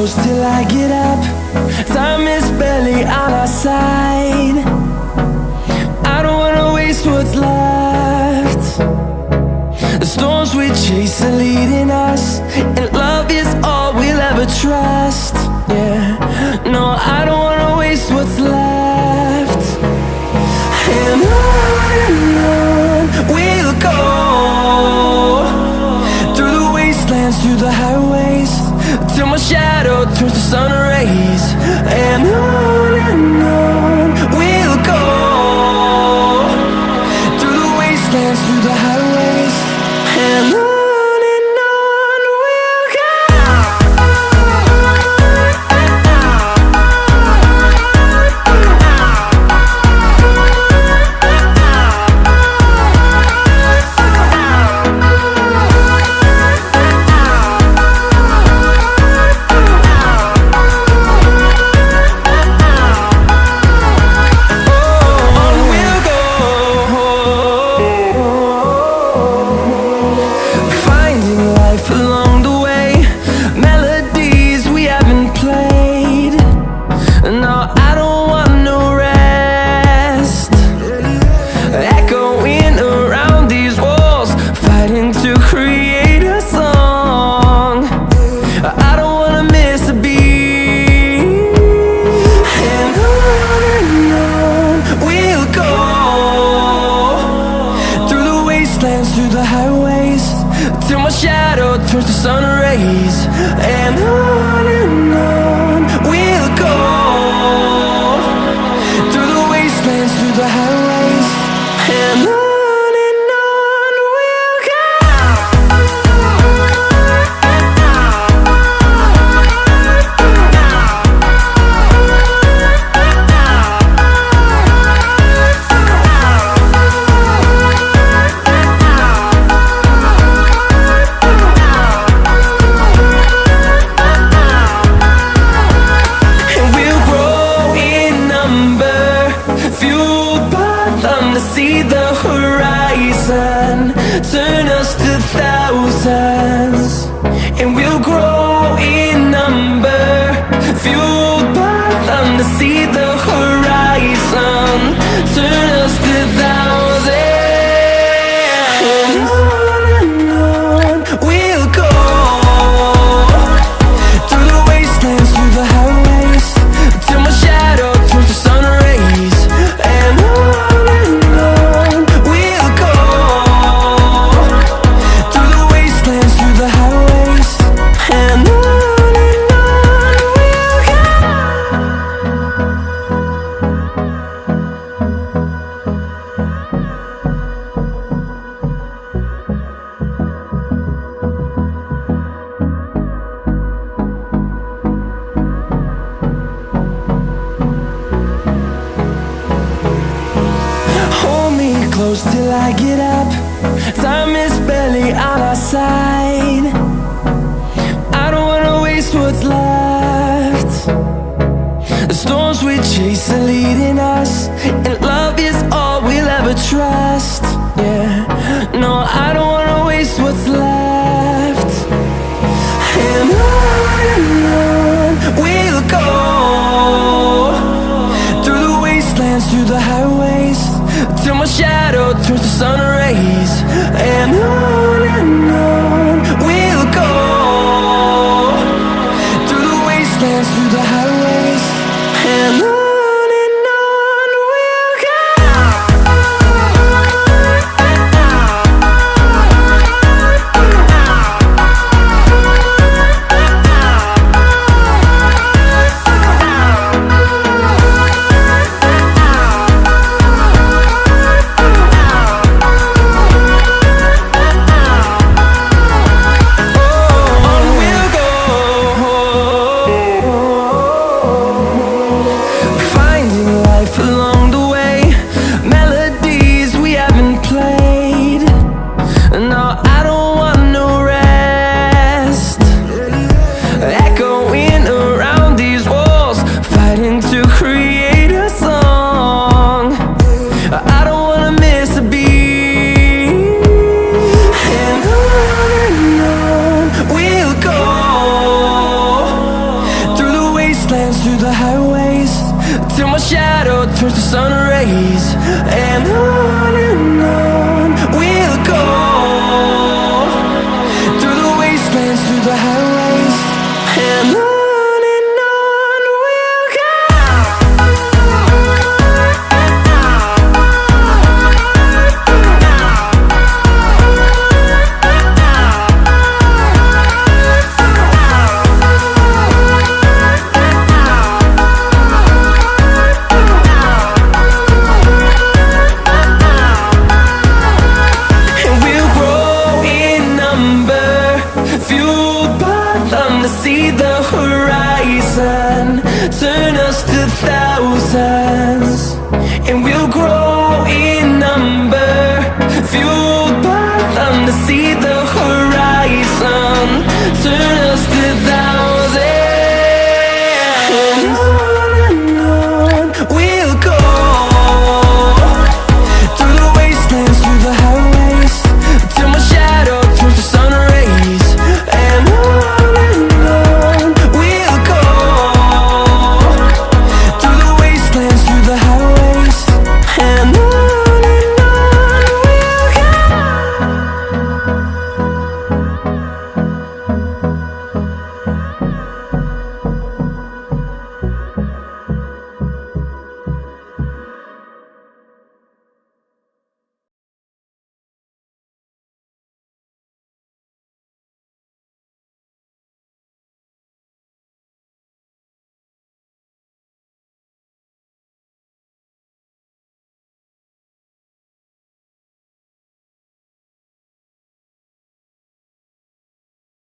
close till I get up. Time is barely on our side. I don't wanna waste what's left. The storms we chase are leading us, and love is all we'll ever trust. Yeah, no, I don't wanna waste what's left. And on we'll go, through the wastelands, through the highways, till my shadow turns to sun rays. And on we'll go, through the wastelands, through the highways, and on we'll go. Through the highways, till my shadow turns to sun rays. And on we'll go, through the wastelands, through the highways, and on we'll go. See the horizon, turn us to thousands, and we'll grow in number, fueled by them. To see the horizon, turn us to thousands, and on we'll go, through the wastelands, through the highways, till my shadow turns to sun rays. And close till I get up. Time is barely on our side. I don't wanna waste what's left. The storms we chase are leading us, and love is all we'll ever trust. Yeah, no, I don't wanna waste what's left. And on we'll go, through the wastelands, through the highways, till my shadow turns to sun rays. And on we'll go, through the wastelands, through the highways, and on we'll go. till my shadow turns to sun rays. And on we'll go, through the wastelands, through the highways. And on we'll go. See the horizon, turn us to thousands, and we'll grow in number, fuel